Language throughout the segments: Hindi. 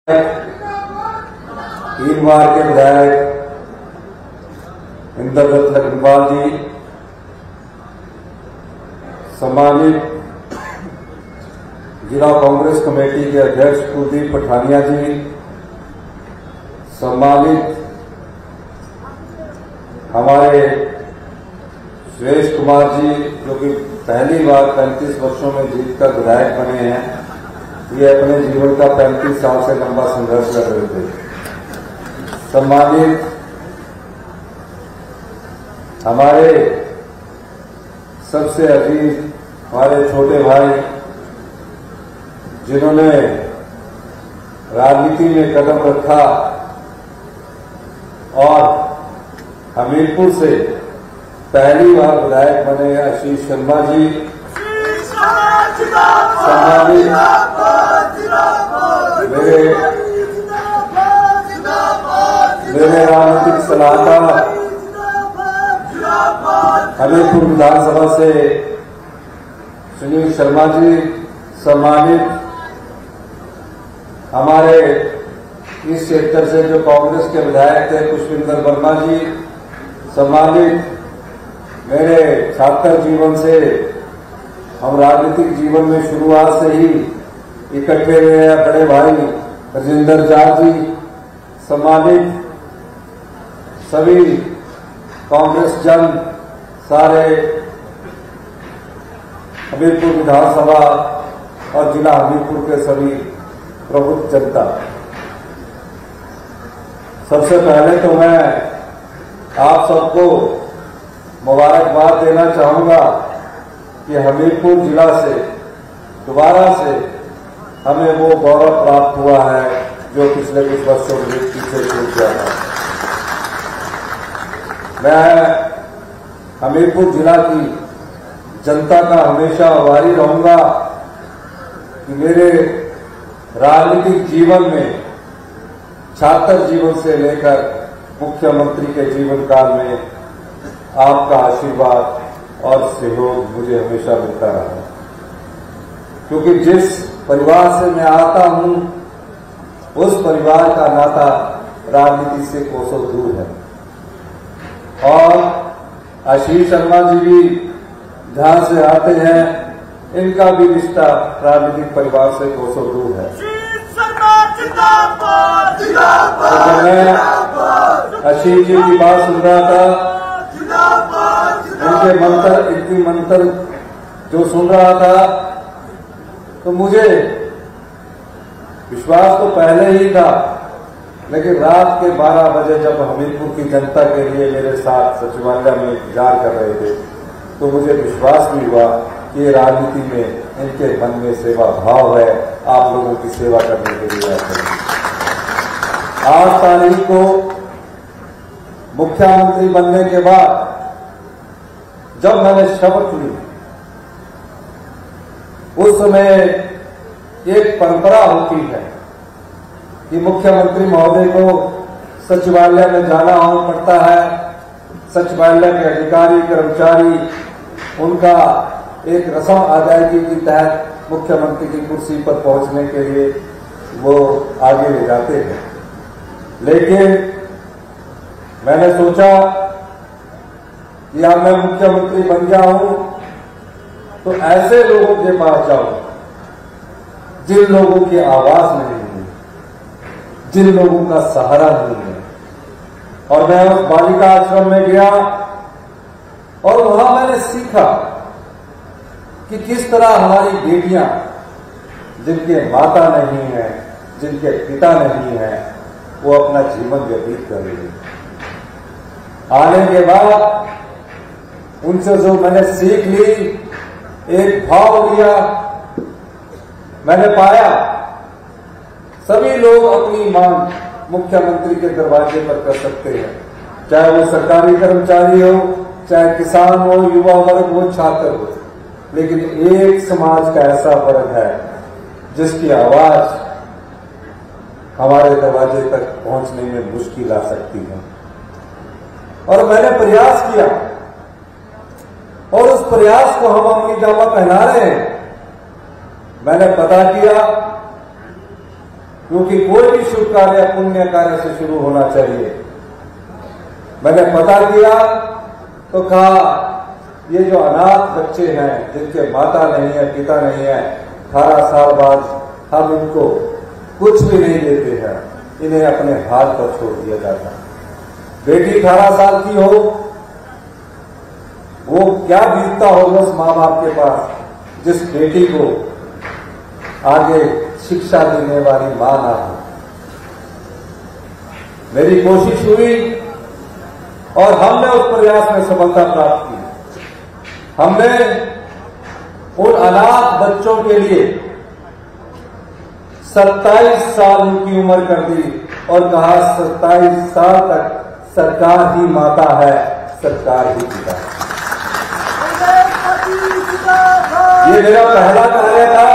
तीन बार के विधायक इंद्रदत्त लखनपाल जी, सम्मानित जिला कांग्रेस कमेटी के अध्यक्ष कुलदीप पठानिया जी, सम्मानित हमारे सुरेश कुमार जी जो कि पहली बार 35 वर्षों में जीतकर विधायक बने हैं। ये अपने जीवन का 35 साल से लंबा संघर्ष कर रहे थे। सम्मानित हमारे सबसे अजीज हमारे छोटे भाई जिन्होंने राजनीति में कदम रखा और हमीरपुर से पहली बार विधायक बने आशीष शर्मा जी, सम्मानित मेरे राजनीतिक सलाहकार हमीरपुर विधानसभा से सुनील शर्मा जी, सम्मानित हमारे इस क्षेत्र से जो कांग्रेस के विधायक थे पुष्पिंदर वर्मा जी, सम्मानित मेरे छात्र जीवन से हम राजनीतिक जीवन में शुरुआत से ही इकट्ठे रहे हैं बड़े भाई राजेंद्र जाट जी, सम्मानित सभी कांग्रेस जन, सारे हमीरपुर विधानसभा और जिला हमीरपुर के सभी प्रबुद्ध जनता, सबसे पहले तो मैं आप सबको मुबारकबाद देना चाहूंगा कि हमीरपुर जिला से दोबारा से हमें वो गौरव प्राप्त हुआ है जो पिछले कुछ वर्षों में पीछे छूट गया था। मैं हमीरपुर जिला की जनता का हमेशा आभारी रहूंगा कि मेरे राजनीतिक जीवन में छात्र जीवन से लेकर मुख्यमंत्री के जीवन काल में आपका आशीर्वाद और सहयोग मुझे हमेशा मिलता रहा, क्योंकि जिस परिवार से मैं आता हूं उस परिवार का नाता राजनीति से कोसों दूर है। और आशीष शर्मा जी भी जहां से आते हैं इनका भी रिश्ता राजनीतिक परिवार से कोसों दूर है। तो जब मैं आशीष जी की बात सुन रहा था, इनकी मंत्र जो सुन रहा था, तो मुझे विश्वास तो पहले ही था, लेकिन रात के 12 बजे जब हमीरपुर की जनता के लिए मेरे साथ सचिवालय में इंतजार कर रहे थे, तो मुझे विश्वास भी हुआ कि ये राजनीति में इनके मन में सेवा भाव है, आप लोगों की सेवा करने के लिए आते हैं। 8 तारीख को मुख्यमंत्री बनने के बाद जब मैंने शपथ ली, उस समय एक परंपरा होती है कि मुख्यमंत्री महोदय को सचिवालय में जाना पड़ता है। सचिवालय के अधिकारी कर्मचारी उनका एक रस्म अदायगी के तहत मुख्यमंत्री की कुर्सी पर पहुंचने के लिए वो आगे ले जाते हैं। लेकिन मैंने सोचा कि अब मैं मुख्यमंत्री बन गया हूं तो ऐसे लोगों के पास जाऊं जिन लोगों की आवाज नहीं है, जिन लोगों का सहारा नहीं है। और मैं उस बालिका आश्रम में गया और वहां मैंने सीखा कि किस तरह हमारी बेटियां जिनके माता नहीं है, जिनके पिता नहीं है, वो अपना जीवन व्यतीत कर रही है। आने के बाद उनसे जो मैंने सीख ली, एक भाव लिया, मैंने पाया सभी लोग अपनी मांग मुख्यमंत्री के दरवाजे पर कर सकते हैं, चाहे वो सरकारी कर्मचारी हो, चाहे किसान हो, युवा वर्ग हो, छात्र हो। लेकिन एक समाज का ऐसा वर्ग है जिसकी आवाज हमारे दरवाजे तक पहुंचने में मुश्किल आ सकती है। और मैंने प्रयास किया और उस प्रयास को हम अपनी जामा पहना रहे हैं। मैंने पता किया क्योंकि कोई भी शुभ कार्य पुण्य कार्य से शुरू होना चाहिए। मैंने पता किया तो कहा ये जो अनाथ बच्चे हैं जिनके माता नहीं है पिता नहीं है, 18 साल बाद हम इनको कुछ भी नहीं देते हैं, इन्हें अपने हाथ पर छोड़ दिया जाता है। बेटी 18 साल की हो, वो क्या बीतता होगा उस माँ बाप के पास जिस बेटी को आगे शिक्षा देने वाली मां ना हो। मेरी कोशिश हुई और हमने उस प्रयास में सफलता प्राप्त की। हमने उन अनाथ बच्चों के लिए 27 साल उनकी उम्र कर दी और कहा 27 साल तक सरकार ही माता है, सरकार ही पिता है। ये मेरा पहला कार्य था।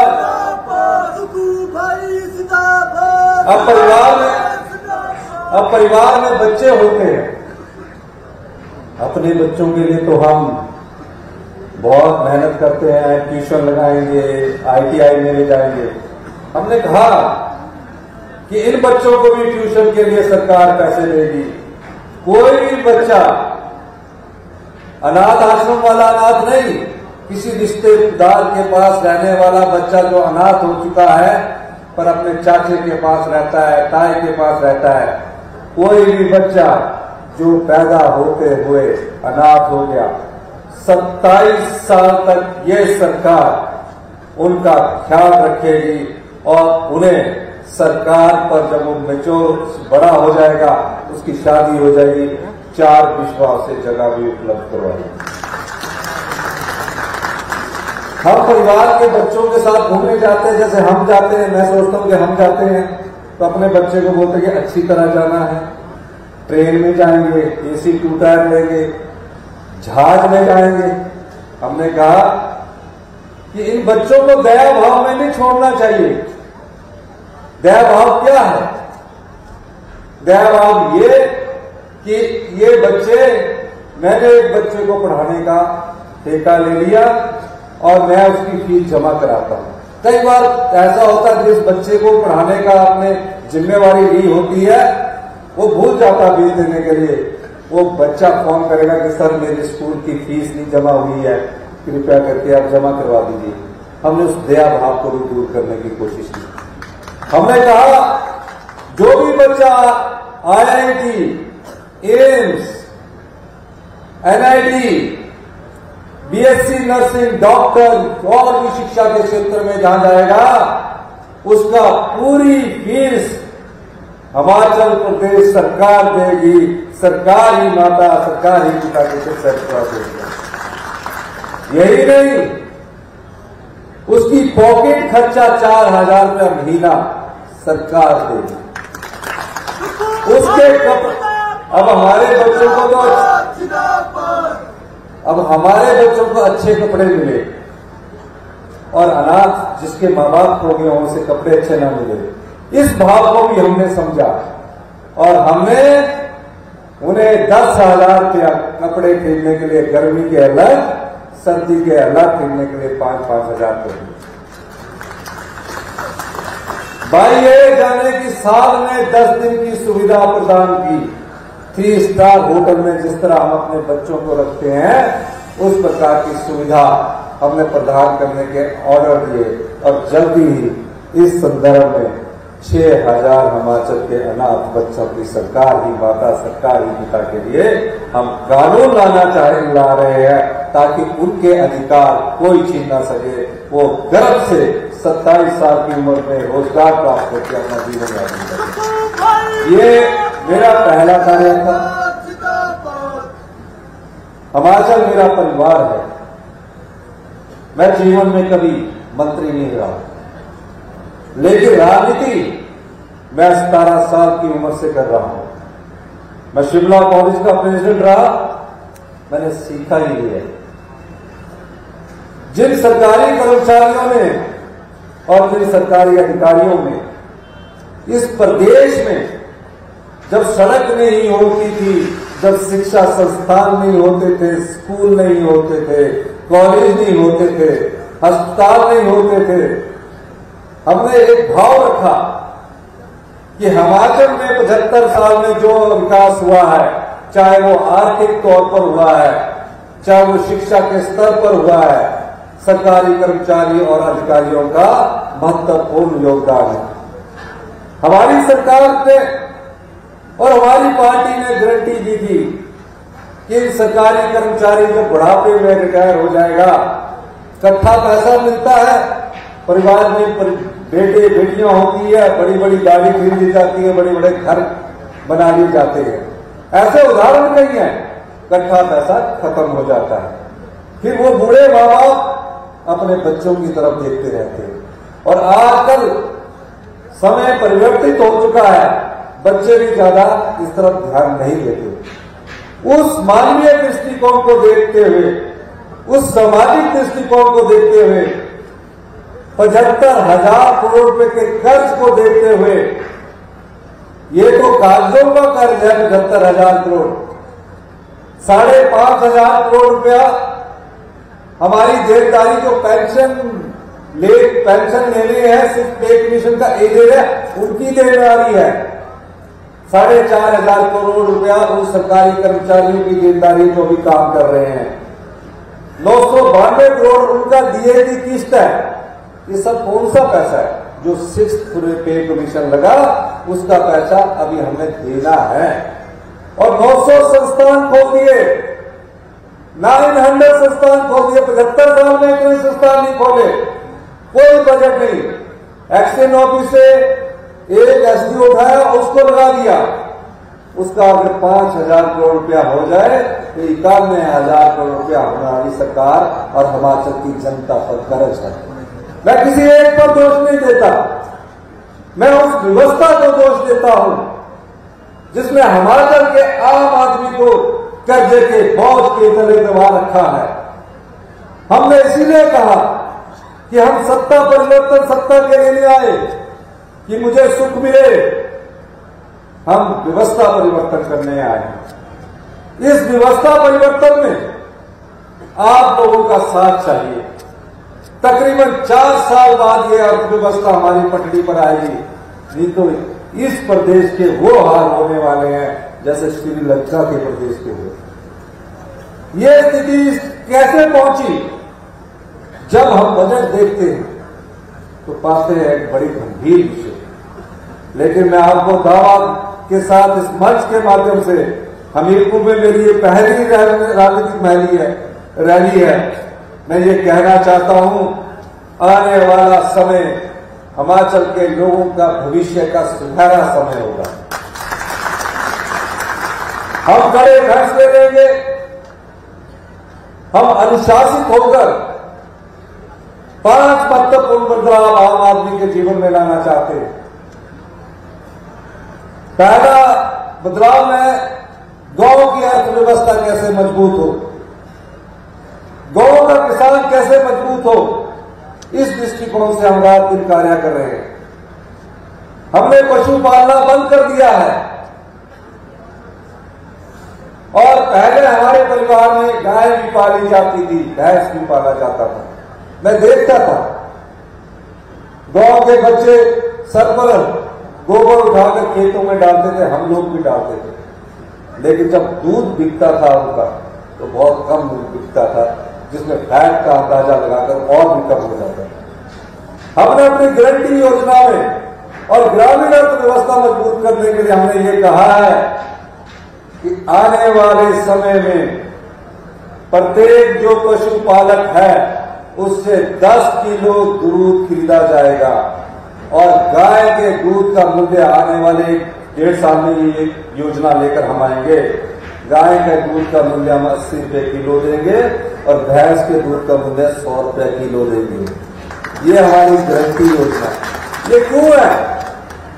अब परिवार में बच्चे होते हैं, अपने बच्चों के लिए तो हम बहुत मेहनत करते हैं, ट्यूशन लगाएंगे, ITI में ले जाएंगे। हमने कहा कि इन बच्चों को भी ट्यूशन के लिए सरकार पैसे देगी। कोई भी बच्चा अनाथ आश्रम वाला अनाथ नहीं, किसी रिश्तेदार के पास रहने वाला बच्चा जो अनाथ हो चुका है पर अपने चाचे के पास रहता है, ताए के पास रहता है, कोई भी बच्चा जो पैदा होते हुए अनाथ हो गया, 27 साल तक ये सरकार उनका ख्याल रखेगी और उन्हें सरकार पर जब वो मैच्योर बड़ा हो जाएगा, उसकी शादी हो जाएगी, 4 विश्वास से जगह भी उपलब्ध करवाएगी। हम परिवार के बच्चों के साथ घूमने जाते हैं, जैसे हम जाते हैं, मैं सोचता हूं कि हम जाते हैं तो अपने बच्चे को बोलते हैं कि अच्छी तरह जाना है, ट्रेन में जाएंगे, AC 2 टायर लेंगे, जहाज में जाएंगे। हमने कहा कि इन बच्चों को दया भाव में नहीं छोड़ना चाहिए। दया भाव क्या है? दया भाव ये कि ये बच्चे, मैंने एक बच्चे को पढ़ाने का ठेका ले लिया और मैं उसकी फीस जमा कराता हूं। कई बार ऐसा होता है जिस बच्चे को पढ़ाने का आपने जिम्मेवारी ली होती है वो भूल जाता फीस देने के लिए। वो बच्चा फोन करेगा कि सर मेरे स्कूल की फीस नहीं जमा हुई है, कृपया करके आप जमा करवा दीजिए। हमने उस दया भाव को भी दूर करने की कोशिश की। हमने कहा जो भी बच्चा IIT, AIIMS, NIT, BSc nursing, doctor और भी शिक्षा के क्षेत्र में जहां जाएगा उसका पूरी फीस हिमाचल प्रदेश सरकार देगी। सरकार ही माता, सरकार ही पिता के शिक्षा देगी। यही नहीं, उसकी पॉकेट खर्चा 4000 रुपया महीना सरकार देगी। उसके अब हमारे बच्चों को अच्छे कपड़े मिले और अनाथ जिसके माँ बाप हो गए उनसे कपड़े अच्छे ना मिले, इस भाव को भी हमने समझा और हमने उन्हें 10,000 रुपया कपड़े खरीदने के लिए गर्मी के अलग, सर्दी के अलग खरीदने के लिए 5-5 हजार रुपये। भाई ये जाने की साल में 10 दिन की सुविधा प्रदान की। 3 स्टार होटल में जिस तरह हम अपने बच्चों को रखते हैं उस प्रकार की सुविधा हमने प्रदान करने के ऑर्डर दिए और जल्दी ही इस संदर्भ में 6000 हिमाचल के अनाथ बच्चों की सरकार ही माता, सरकार ही पिता के लिए हम कानून ला रहे हैं ताकि उनके अधिकार कोई छीन ना सके। वो गर्व से 27 साल की उम्र में रोजगार प्राप्त करके अपना जीवन यापन करें। ये मेरा पहला कार्य था। हिमाचल मेरा परिवार है। मैं जीवन में कभी मंत्री नहीं रहा, लेकिन राजनीति मैं 17 साल की उम्र से कर रहा हूं। मैं शिमला कॉलेज का प्रेसिडेंट रहा, मैंने सीखा ही है। जिन सरकारी कर्मचारियों ने और जिन सरकारी अधिकारियों ने इस प्रदेश में जब सड़क नहीं होती थी, जब शिक्षा संस्थान नहीं होते थे, स्कूल नहीं होते थे, कॉलेज नहीं होते थे, अस्पताल नहीं होते थे, हमने एक भाव रखा कि हिमाचल में 75 साल में जो विकास हुआ है, चाहे वो आर्थिक तौर पर हुआ है, चाहे वो शिक्षा के स्तर पर हुआ है, सरकारी कर्मचारी और अधिकारियों का महत्वपूर्ण योगदान है। हमारी सरकार ने और हमारी पार्टी ने गारंटी दी थी कि सरकारी कर्मचारी जब बुढ़ापे में रिटायर हो जाएगा, इकट्ठा पैसा मिलता है, परिवार में बेटे बेटियां होती है, बड़ी बड़ी गाड़ी खरीदी जाती है, बड़े बड़े घर बना लिए जाते हैं। ऐसे उदाहरण कई हैं, इकट्ठा पैसा खत्म हो जाता है, फिर वो बूढ़े माँ बाप अपने बच्चों की तरफ देखते रहते हैं। और आजकल समय परिवर्तित हो चुका है, बच्चे भी ज्यादा इस तरफ ध्यान नहीं देते। उस मानवीय दृष्टिकोण को देखते हुए, उस सामाजिक दृष्टिकोण को देखते हुए, 75,000 करोड़ रुपए के कर्ज को देखते हुए, ये तो कागजों का कर्ज है 75,000 करोड़, 5,500 करोड़ रुपया हमारी देनदारी जो पेंशन लेनी है, सिर्फ पे कमीशन का एजेंट है, उनकी देनदारी है। 4,500 करोड़ रुपया उन सरकारी कर्मचारियों की देनदारी जो भी काम कर रहे हैं। 992 करोड़ उनका डीए की किस्त है। ये सब कौन सा पैसा है? जो 6th पे कमीशन लगा, उसका पैसा अभी हमें देना है। और 900 संस्थान खोल दिए, 900 संस्थान खोल दिए। 75 साल में कोई संस्थान नहीं खोले, कोई बजट नहीं। एक्शन ऑफिस से एक एसडीओ उठाया, उसको लगा दिया। उसका अगर 5,000 करोड़ रुपया हो जाए तो 91,000 करोड़ रुपया हमारी सरकार और हिमाचल की जनता पर कर्ज है। मैं किसी एक पर दोष नहीं देता, मैं उस व्यवस्था को दोष देता हूं जिसने हिमाचल के आम आदमी को कर्जे के बोझ के तले दबा रखा है। हमने इसीलिए कहा कि हम सत्ता परिवर्तन सत्ता के लिए नहीं आए कि मुझे सुख मिले, हम व्यवस्था परिवर्तन करने आए हैं। इस व्यवस्था परिवर्तन में आप लोगों का साथ चाहिए। तकरीबन 4 साल बाद यह अर्थव्यवस्था हमारी पटड़ी पर आएगी, नहीं तो इस प्रदेश के वो हाल होने वाले हैं जैसे श्रीलंका के प्रदेश के हुए। ये स्थिति कैसे पहुंची? जब हम बजट देखते हैं तो पाते हैं एक बड़ी गंभीर विषय। लेकिन मैं आपको दावा के साथ इस मंच के माध्यम से, हमीरपुर में मेरी ये पहली राजनीतिक रैली है, मैं ये कहना चाहता हूं, आने वाला समय हिमाचल के लोगों का भविष्य का सुनहरा समय होगा। हम कड़े फैसले लेंगे, हम अनुशासित होकर 5 महत्वपूर्ण बदलाव आम आदमी के जीवन में लाना चाहते हैं। पहला बदलाव में गांव की अर्थव्यवस्था कैसे मजबूत हो, गांव का किसान कैसे मजबूत हो, इस दृष्टिकोण से हम रात दिन कार्य कर रहे हैं। हमने पशुपालना बंद कर दिया है और पहले हमारे परिवार में गाय भी पाली जाती थी, भैंस भी पाला जाता था। मैं देखता था गांव के बच्चे सर पर गोबर उठाकर खेतों में डालते थे, हम लोग भी डालते थे। लेकिन जब दूध बिकता था उनका तो बहुत कम दूध बिकता था, जिसमें फैट का अंदाजा लगाकर और भी कम हो जाता था। हमने अपनी गारंटी योजना में और ग्रामीण अर्थव्यवस्था मजबूत करने के लिए हमने ये कहा है कि आने वाले समय में प्रत्येक जो पशुपालक है उससे 10 किलो दूध खरीदा जाएगा और गाय के दूध का मूल्य आने वाले 1.5 साल में ये योजना लेकर हम आएंगे। गाय के दूध का मूल्य हम 80 रुपए किलो देंगे और भैंस के दूध का मूल्य 100 रुपए किलो देंगे। ये हमारी गारंटी योजना। ये क्यों है?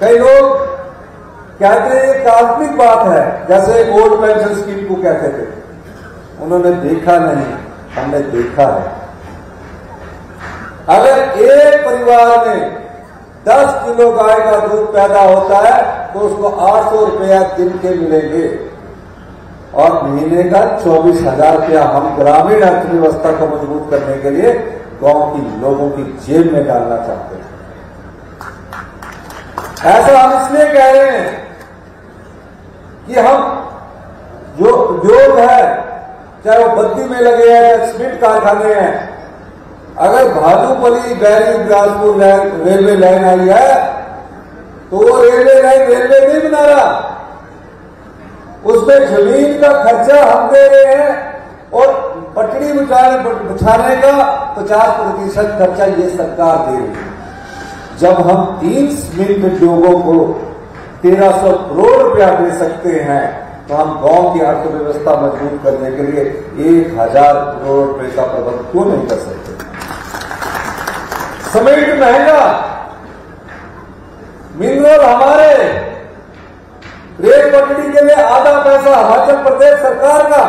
कई लोग कहते हैं ये काल्पनिक बात है, जैसे ओल्ड पेंशन स्कीम को कहते थे। उन्होंने देखा नहीं, हमने देखा है। अगर एक परिवार में 10 किलो गाय का दूध पैदा होता है तो उसको 800 रुपया दिन के मिलेंगे और महीने का 24,000 रुपया हम ग्रामीण अर्थव्यवस्था को मजबूत करने के लिए गांव की लोगों की जेब में डालना चाहते हैं। ऐसा हम इसलिए कह रहे हैं कि हम जो उद्योग है, चाहे वो बद्दी में लगे हैं या सीमेंट कारखाने हैं, अगर भालूपली बैरी बिलासपुर रेलवे लाइन आई है तो वो रेलवे लाइन रेलवे नहीं बना रहा, उसमें जमीन का खर्चा हम दे रहे हैं और पटड़ी बिछाने का 50% खर्चा ये सरकार दे रही है। जब हम 3 सीमेंट उद्योगों को 1300 करोड़ रुपया दे सकते हैं तो हम गांव की अर्थव्यवस्था मजबूत करने के लिए 1000 करोड़ रुपए का प्रबंध क्यों नहीं कर सकते? सीमेंट महंगा, मिनरल हमारे, रेल पटड़ी के लिए आधा पैसा हिमाचल प्रदेश सरकार का,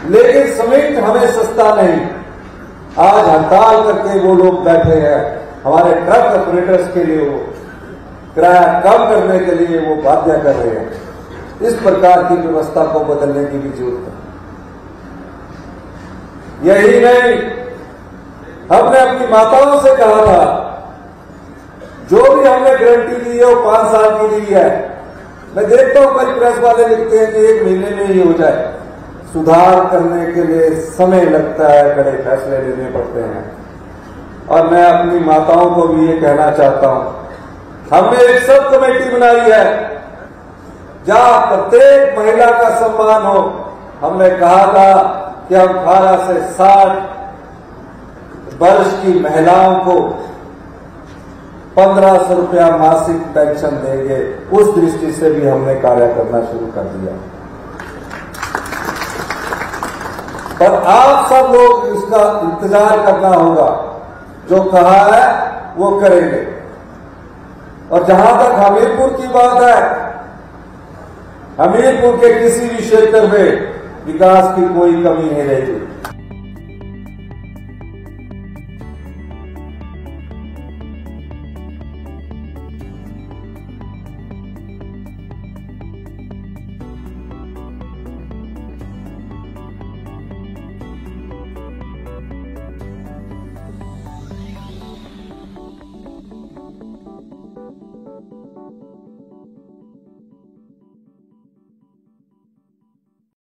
लेकिन सीमेंट हमें सस्ता नहीं। आज हड़ताल करके वो लोग बैठे हैं, हमारे ट्रक ऑपरेटर्स के लिए वो किराया कम करने के लिए वो बाध्य कर रहे हैं। इस प्रकार की व्यवस्था को बदलने की भी जरूरत है। यही नहीं, हमने अपनी माताओं से कहा था, जो भी हमने गारंटी दी है वो 5 साल की दी है। मैं देखता हूं कई प्रेस वाले लिखते हैं कि 1 महीने में ही हो जाए। सुधार करने के लिए समय लगता है, बड़े फैसले लेने पड़ते हैं। और मैं अपनी माताओं को भी ये कहना चाहता हूं, हमने एक सब कमेटी बनाई है जहां प्रत्येक महिला का सम्मान हो। हमने कहा था कि हम 18 से 60 वर्ष की महिलाओं को 1500 रुपया मासिक पेंशन देंगे। उस दृष्टि से भी हमने कार्य करना शुरू कर दिया। पर आप सब लोग इसका इंतजार करना होगा, जो कहा है वो करेंगे। और जहां तक हमीरपुर की बात है, हमीरपुर के किसी भी क्षेत्र में विकास की कोई कमी नहीं रहेगी।